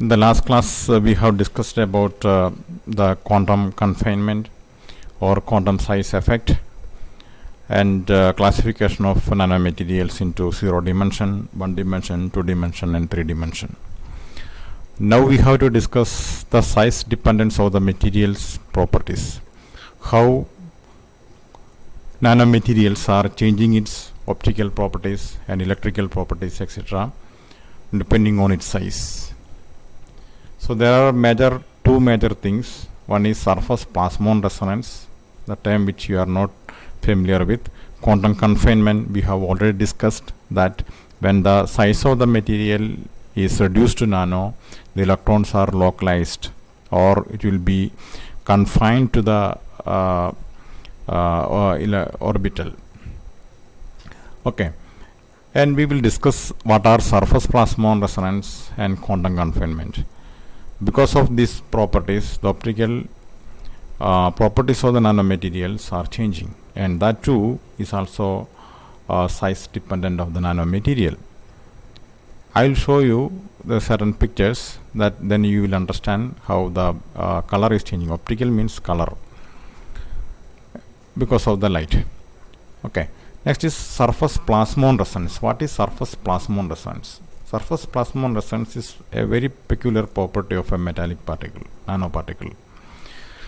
In the last class, we have discussed about the quantum confinement or quantum size effect and classification of nanomaterials into 0 dimension, 1 dimension, 2 dimension and 3 dimension. Now we have to discuss the size dependence of the materials properties. How nanomaterials are changing its optical properties and electrical properties, etc., depending on its size. So there are two major things. One is surface plasmon resonance, the term which you are not familiar with. Quantum confinement, we have already discussed that when the size of the material is reduced to nano, the electrons are localized, or it will be confined to the orbital. Okay, and we will discuss what are surface plasmon resonance and quantum confinement. Because of these properties, the optical properties of the nanomaterials are changing, and that too is also size dependent of the nanomaterial. I will show you the certain pictures that then you will understand how the color is changing. Optical means color because of the light. Okay. Next is surface plasmon resonance. What is surface plasmon resonance? Surface plasmon resonance is a very peculiar property of a metallic particle, nanoparticle.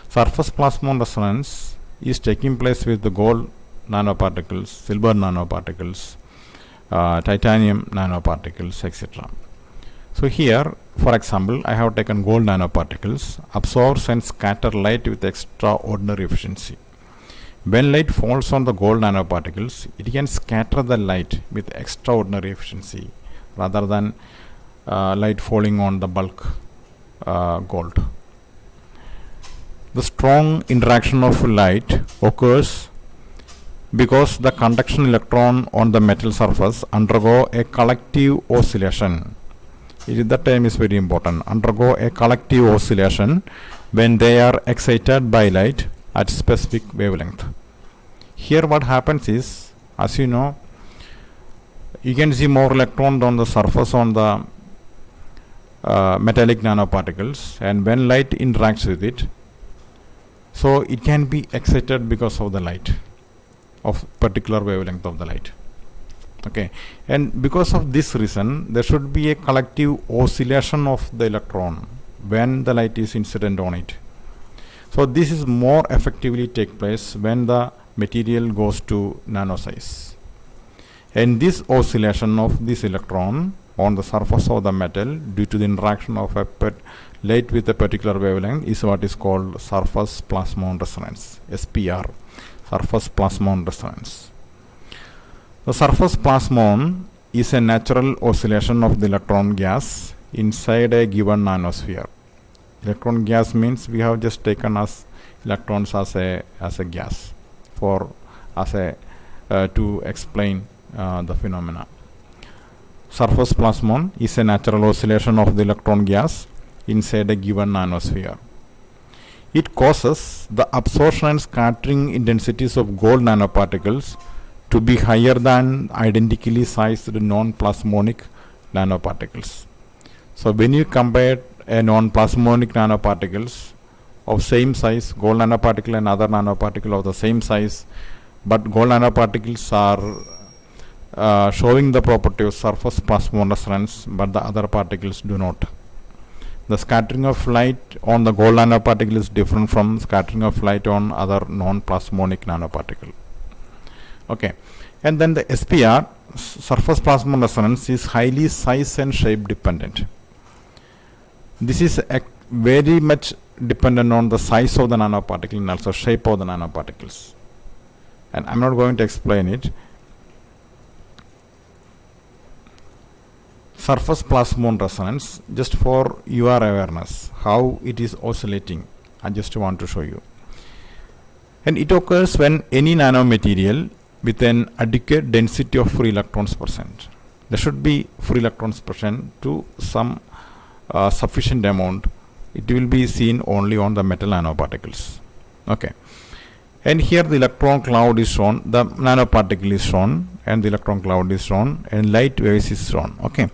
Surface plasmon resonance is taking place with the gold nanoparticles, silver nanoparticles, titanium nanoparticles, etc. So here, for example, I have taken gold nanoparticles, absorbs and scatter light with extraordinary efficiency. When light falls on the gold nanoparticles, it can scatter the light with extraordinary efficiency rather than light falling on the bulk gold. The strong interaction of light occurs because the conduction electron on the metal surface undergo a collective oscillation. That term is very important. Undergo a collective oscillation when they are excited by light at specific wavelength. Here what happens is, as you know, you can see more electrons on the surface on the metallic nanoparticles, and when light interacts with it, so it can be excited because of the light of particular wavelength of the light. Okay, and because of this reason, there should be a collective oscillation of the electron when the light is incident on it. So this is more effectively take place when the material goes to nano size. And this oscillation of this electron on the surface of the metal due to the interaction of a light with a particular wavelength is what is called surface plasmon resonance, SPR, surface plasmon resonance. The surface plasmon is a natural oscillation of the electron gas inside a given nanosphere. Electron gas means we have just taken as electrons as a gas to explain the phenomena. Surface plasmon is a natural oscillation of the electron gas inside a given nanosphere. It causes the absorption and scattering intensities of gold nanoparticles to be higher than identically sized non-plasmonic nanoparticles. So when you compare a non-plasmonic nanoparticles of same size, gold nanoparticle and other nanoparticle of the same size, but gold nanoparticles are showing the property of surface plasmon resonance, but the other particles do not. The scattering of light on the gold nanoparticle is different from scattering of light on other non-plasmonic nanoparticle. Okay, and then the SPR, surface plasmon resonance, is highly size and shape dependent. This is very much dependent on the size of the nanoparticle and also shape of the nanoparticles. And I'm not going to explain it. Surface plasmon resonance, just for your awareness, how it is oscillating, I just want to show you. And it occurs when any nanomaterial with an adequate density of free electrons percent. There should be free electrons percent to some sufficient amount. It will be seen only on the metal nanoparticles. Okay. And here the electron cloud is shown, the nanoparticle is shown, and the electron cloud is shown, and light waves is shown. Okay.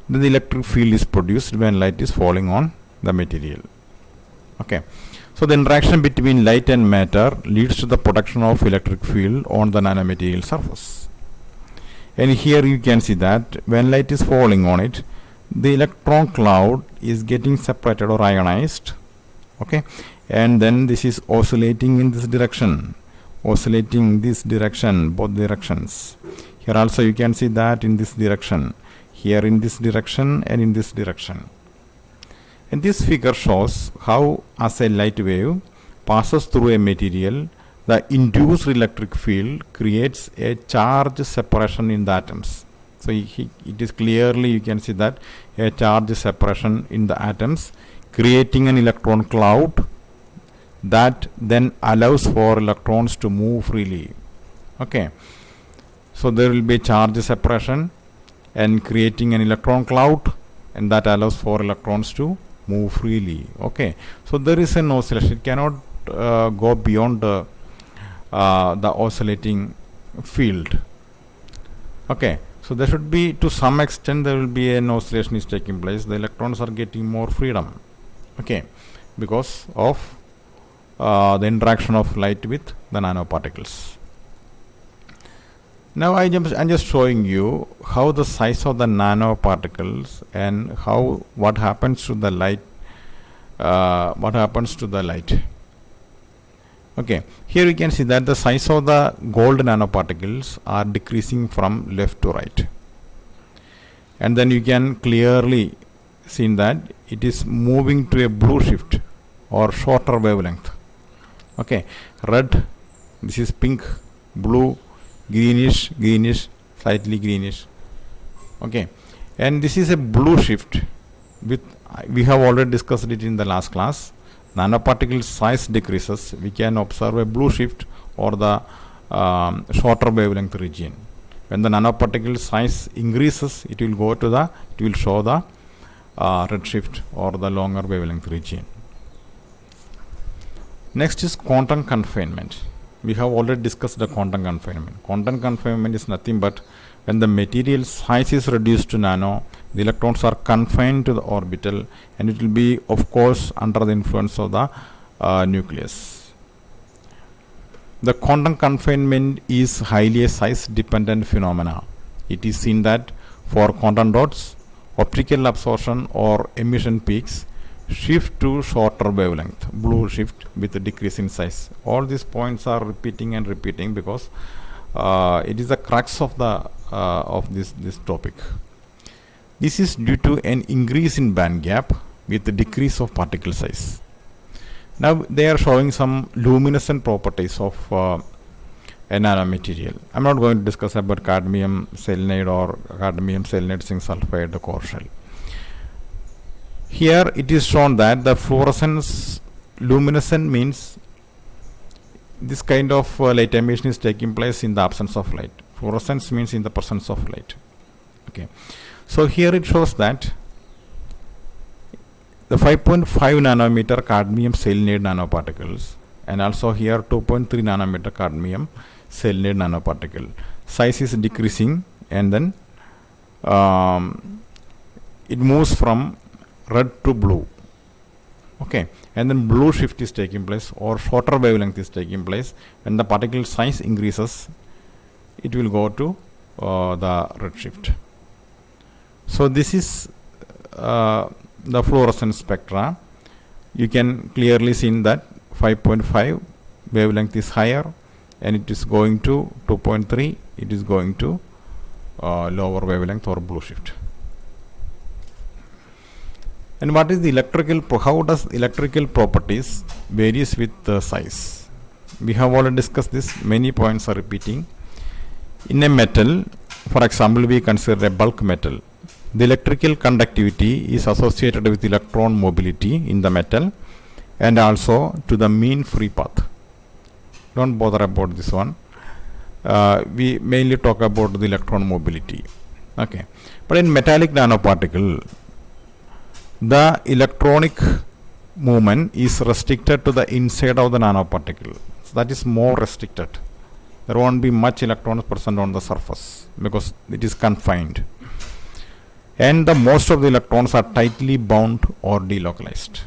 then the electric field is produced when light is falling on the material. Okay, so the interaction between light and matter leads to the production of electric field on the nanomaterial surface. And here you can see that when light is falling on it, the electron cloud is getting separated or ionized. Okay, and then this is oscillating in this direction, oscillating this direction, both directions. Here also you can see that in this direction, here in this direction and in this direction. And this figure shows how, as a light wave passes through a material, the induced electric field creates a charge separation in the atoms. So it is clearly, you can see that a charge separation in the atoms, creating an electron cloud that then allows for electrons to move freely. Okay, so there will be a charge separation and creating an electron cloud, and that allows for electrons to move freely. Okay, so there is an oscillation. It cannot go beyond the oscillating field. Okay, so there should be, to some extent, there will be an oscillation is taking place. The electrons are getting more freedom. Okay, because of the interaction of light with the nanoparticles. Now I'm just showing you how the size of the nanoparticles and what happens to the light. Okay, here you can see that the size of the gold nanoparticles are decreasing from left to right, and then you can clearly see that it is moving to a blue shift or shorter wavelength. Okay, red, this is pink, blue, greenish, slightly greenish. Okay, and this is a blue shift with, we have already discussed it in the last class. Nanoparticle size decreases, we can observe a blue shift or the shorter wavelength region. When the nanoparticle size increases, it will show the red shift or the longer wavelength region. Next is quantum confinement. We have already discussed the quantum confinement. Quantum confinement is nothing but when the material size is reduced to nano, the electrons are confined to the orbital, and it will be, of course, under the influence of the nucleus. The quantum confinement is highly a size dependent phenomena. It is seen that for quantum dots, optical absorption or emission peaks shift to shorter wavelength, blue shift with a decrease in size. All these points are repeating and repeating because it is the crux of this topic. This is due to an increase in band gap with the decrease of particle size. Now they are showing some luminescent properties of a nanomaterial. I'm not going to discuss about cadmium selenide or cadmium selenide zinc sulfide, the core shell. Here it is shown that the fluorescence, luminescent means this kind of light emission is taking place in the absence of light. Fluorescence means in the presence of light. Okay, so here it shows that the 5.5 nanometer cadmium selenide nanoparticles, and also here 2.3 nanometer cadmium selenide nanoparticle size is decreasing, and then it moves from red to blue. Okay, and then blue shift is taking place or shorter wavelength is taking place. When the particle size increases, it will go to the red shift. So this is the fluorescence spectra. You can clearly see that 5.5 wavelength is higher, and it is going to 2.3, it is going to lower wavelength or blue shift. And what is the how does electrical properties varies with the size? We have already discussed this, many points are repeating. In a metal, for example, we consider a bulk metal. The electrical conductivity is associated with electron mobility in the metal and also to the mean free path. Don't bother about this one. We mainly talk about the electron mobility. Okay, but in metallic nanoparticle, the electronic movement is restricted to the inside of the nanoparticle. So that is more restricted. There won't be much electrons present on the surface because it is confined. and the most of the electrons are tightly bound or delocalized.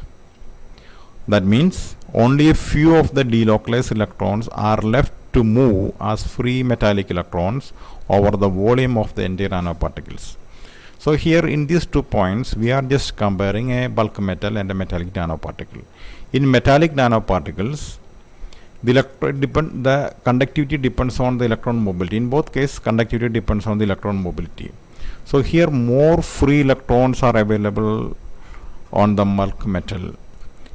That means only a few of the delocalized electrons are left to move as free metallic electrons over the volume of the entire nanoparticles. So here in these 2 points we are just comparing a bulk metal and a metallic nanoparticle. In metallic nanoparticles, the conductivity depends on the electron mobility. In both cases, conductivity depends on the electron mobility. So here more free electrons are available on the bulk metal,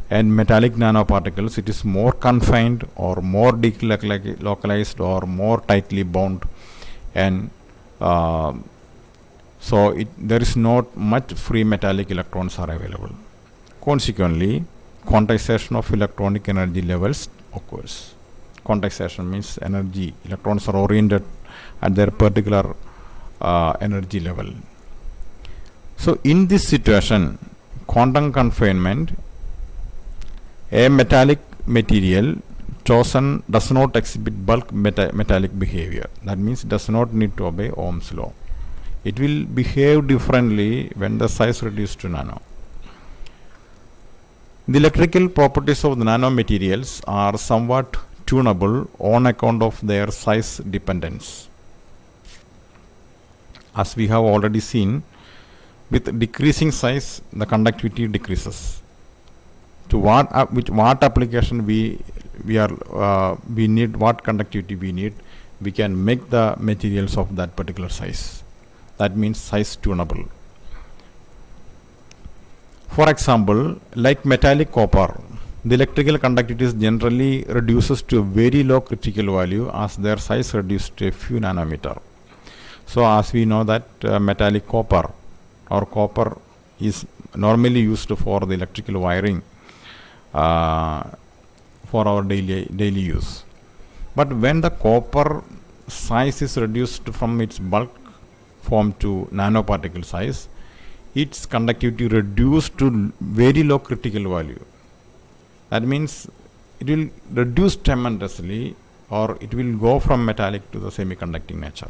and metallic nanoparticles, it is more confined or more delocalized or more tightly bound, and so there is not much free metallic electrons are available. Consequently, quantization of electronic energy levels occurs. Quantization means energy, electrons are oriented at their particular energy level. So in this situation, quantum confinement, a metallic material chosen does not exhibit bulk metallic behavior. That means it does not need to obey Ohm's law. It will behave differently when the size reduced to nano. The electrical properties of the nanomaterials are somewhat tunable on account of their size dependence. As we have already seen, with decreasing size, the conductivity decreases. To what application we need, what conductivity we need, we can make the materials of that particular size. That means size tunable. For example, like metallic copper, the electrical conductivity generally reduces to a very low critical value as their size reduced to a few nanometer. So as we know that metallic copper or copper is normally used for the electrical wiring for our daily use. But when the copper size is reduced from its bulk form to nanoparticle size, its conductivity reduced to very low critical value. That means it will reduce tremendously, or it will go from metallic to the semiconducting nature.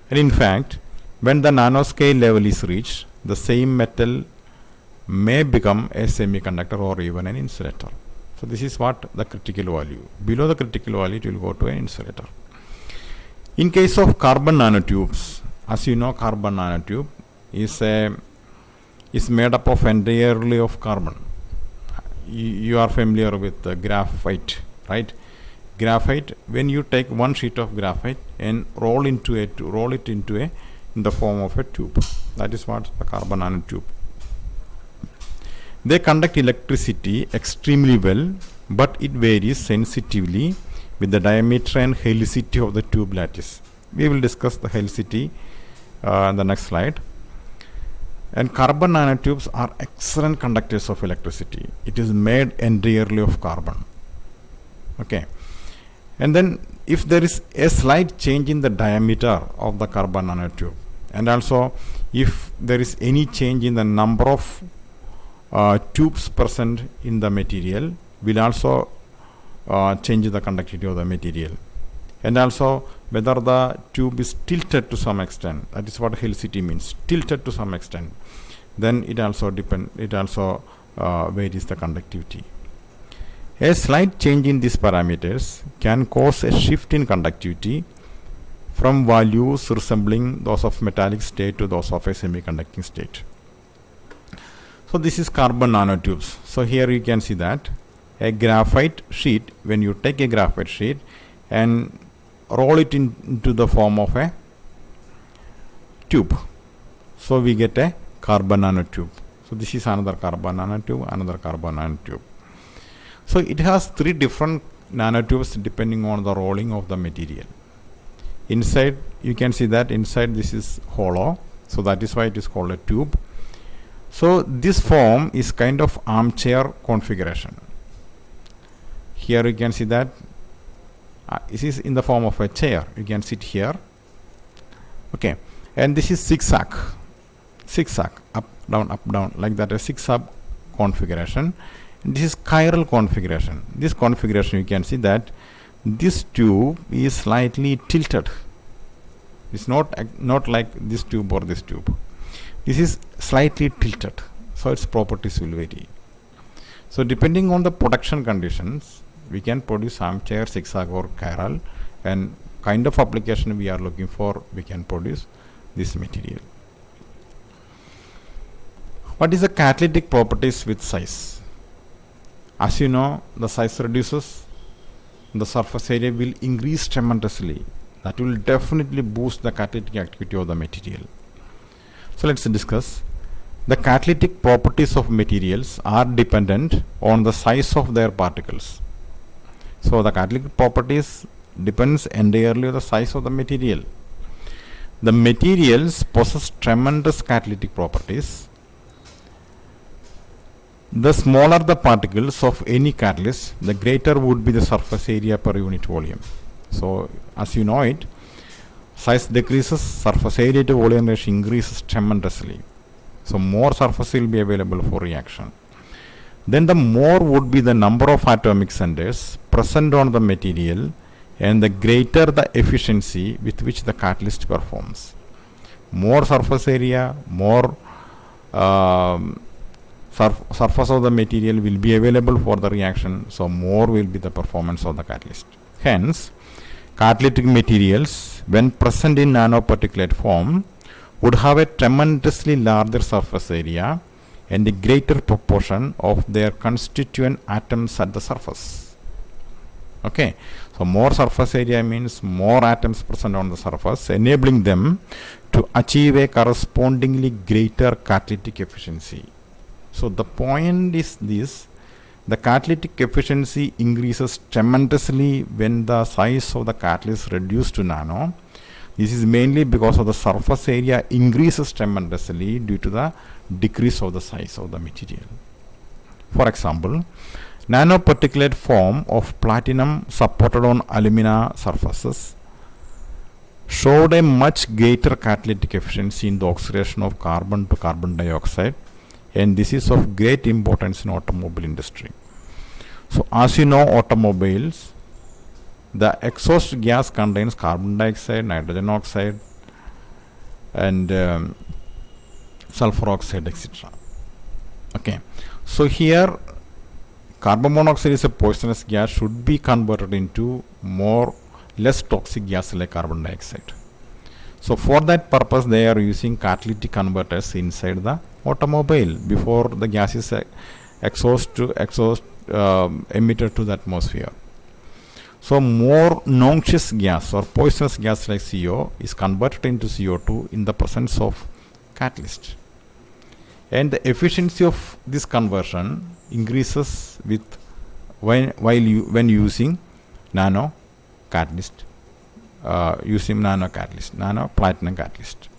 And in fact, when the nanoscale level is reached, the same metal may become a semiconductor or even an insulator. So this is what the critical value. Below the critical value, it will go to an insulator. In case of carbon nanotubes, as you know, carbon nanotube is made up of entirely of carbon. You are familiar with graphite, right? Graphite, when you take one sheet of graphite and roll it into in the form of a tube. That is what the carbon nanotube. They conduct electricity extremely well, but it varies sensitively with the diameter and helicity of the tube lattice. We will discuss the helicity in the next slide. And carbon nanotubes are excellent conductors of electricity. It is made entirely of carbon. Okay. And then if there is a slight change in the diameter of the carbon nanotube, and also if there is any change in the number of tubes present in the material, will also change the conductivity of the material. And also whether the tube is tilted to some extent, that is what helicity means, tilted to some extent, then it also varies the conductivity. A slight change in these parameters can cause a shift in conductivity from values resembling those of metallic state to those of a semiconducting state. So this is carbon nanotubes. So here you can see that a graphite sheet, when you take a graphite sheet and roll it into the form of a tube, so we get a carbon nanotube. So this is another carbon nanotube, another carbon nanotube. So it has 3 different nanotubes depending on the rolling of the material. Inside, you can see that inside this is hollow, so that is why it is called a tube. So this form is kind of armchair configuration. Here you can see that this is in the form of a chair. You can sit here. Okay, and this is zigzag, up down, like that, a zigzag configuration. And this is chiral configuration. This configuration, you can see that this tube is slightly tilted. It's not like this tube or this tube. This is slightly tilted, so its properties will vary. So depending on the production conditions, we can produce armchair, zigzag or chiral, and kind of application we are looking for, we can produce this material. What is the catalytic properties with size? As you know, the size reduces, the surface area will increase tremendously. That will definitely boost the catalytic activity of the material. So let's discuss. The catalytic properties of materials are dependent on the size of their particles. So the catalytic properties depends entirely on the size of the material. The materials possess tremendous catalytic properties. The smaller the particles of any catalyst, the greater would be the surface area per unit volume. So as you know it, size decreases, surface area to volume ratio increases tremendously. So more surface will be available for reaction. Then the more would be the number of atomic centers present on the material, and the greater the efficiency with which the catalyst performs. More surface area, more surface of the material will be available for the reaction, so more will be the performance of the catalyst. Hence, catalytic materials, when present in nanoparticulate form, would have a tremendously larger surface area and a greater proportion of their constituent atoms at the surface. Okay, so more surface area means more atoms present on the surface, enabling them to achieve a correspondingly greater catalytic efficiency. So the point is this: the catalytic efficiency increases tremendously when the size of the catalyst is reduced to nano. This is mainly because of the surface area increases tremendously due to the decrease of the size of the material. For example, nanoparticulate form of platinum supported on alumina surfaces showed a much greater catalytic efficiency in the oxidation of carbon to carbon dioxide, and this is of great importance in automobile industry. So as you know, automobiles, the exhaust gas contains carbon dioxide, nitrogen oxide, and sulfur oxide, etc. Okay, so here carbon monoxide is a poisonous gas, should be converted into less toxic gas like carbon dioxide. So for that purpose, they are using catalytic converters inside the automobile before the gas is emitted to the atmosphere. So more noxious gas or poisonous gas like CO is converted into CO2 in the presence of catalyst, and the efficiency of this conversion increases with when using nano catalyst, nano platinum catalyst.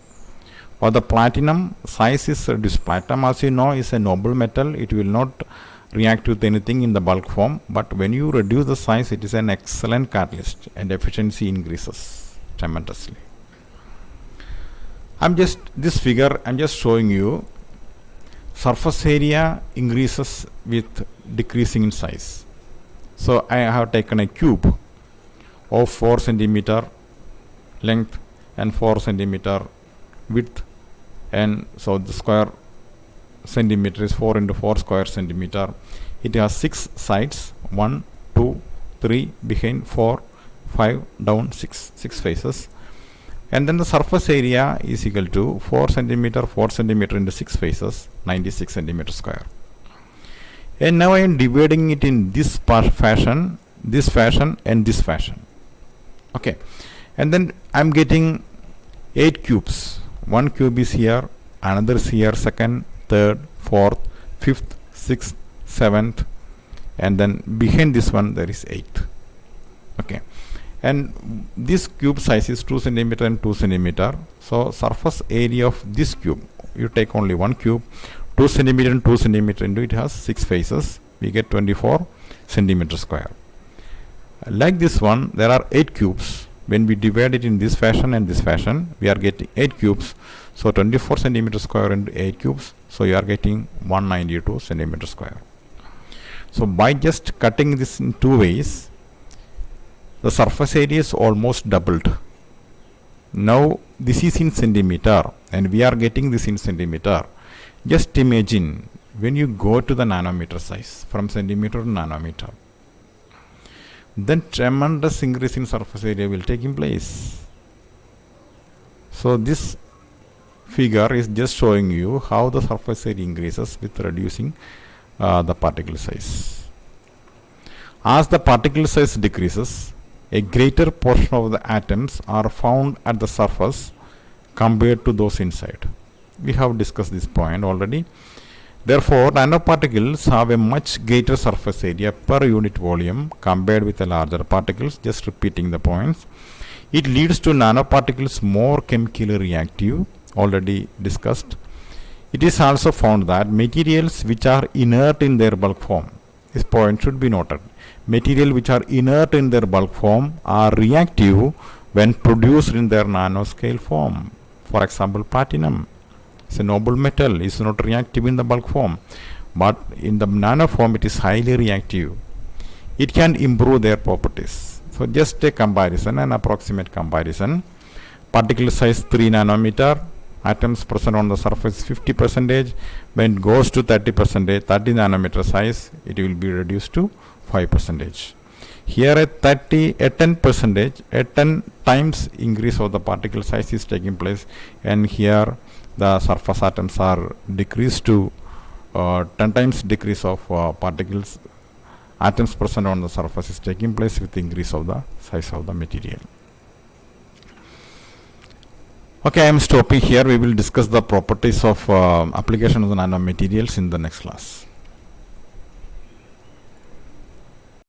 For the platinum, size is reduced. Platinum, as you know, is a noble metal. It will not react with anything in the bulk form, but when you reduce the size, it is an excellent catalyst and efficiency increases tremendously. This figure I'm just showing you. Surface area increases with decreasing in size. So I have taken a cube of 4 centimeter length and 4 centimeter width, and so the square centimeter is 4 into 4 square centimeter. It has 6 sides, 1, 2, 3, behind 4, 5, down 6 faces, and then the surface area is equal to 4 centimeter into 6 faces, 96 centimeter square. And now I am dividing it in this fashion, and this fashion. Okay, and then I am getting 8 cubes. One cube is here, another is here, second, third, fourth, fifth, sixth, seventh, and then behind this one there is 8th. Okay, and this cube size is 2 centimeter and 2 centimeter. So surface area of this cube, you take only one cube, 2 centimeter and 2 centimeter into it has 6 faces, we get 24 centimeter square. Like this one, there are 8 cubes. When we divide it in this fashion and this fashion, we are getting 8 cubes. So 24 centimeter square into 8 cubes, so you are getting 192 centimeter square. So by just cutting this in 2 ways, the surface area is almost doubled. Now this is in centimeter and we are getting this in centimeter. Just imagine when you go to the nanometer size, from centimeter to nanometer, then tremendous increase in surface area will take in place. So this figure is just showing you how the surface area increases with reducing the particle size. As the particle size decreases, a greater portion of the atoms are found at the surface compared to those inside. We have discussed this point already. Therefore, nanoparticles have a much greater surface area per unit volume compared with the larger particles. Just repeating the points. It leads to nanoparticles more chemically reactive, already discussed. It is also found that materials which are inert in their bulk form, this point should be noted, materials which are inert in their bulk form are reactive when produced in their nanoscale form. For example, platinum. It's a noble metal, is not reactive in the bulk form, but in the nano form it is highly reactive. It can improve their properties. So just a comparison, an approximate comparison. Particle size 3 nanometer, atoms present on the surface 50%. When it goes to 30%, 30 nanometer size, it will be reduced to 5%. Here a 10%, a 10 times increase of the particle size is taking place, and here the surface atoms are decreased to 10 times decrease of particles atoms present on the surface is taking place with increase of the size of the material. Okay, I am stopping here. We will discuss the properties of application of the nanomaterials in the next class.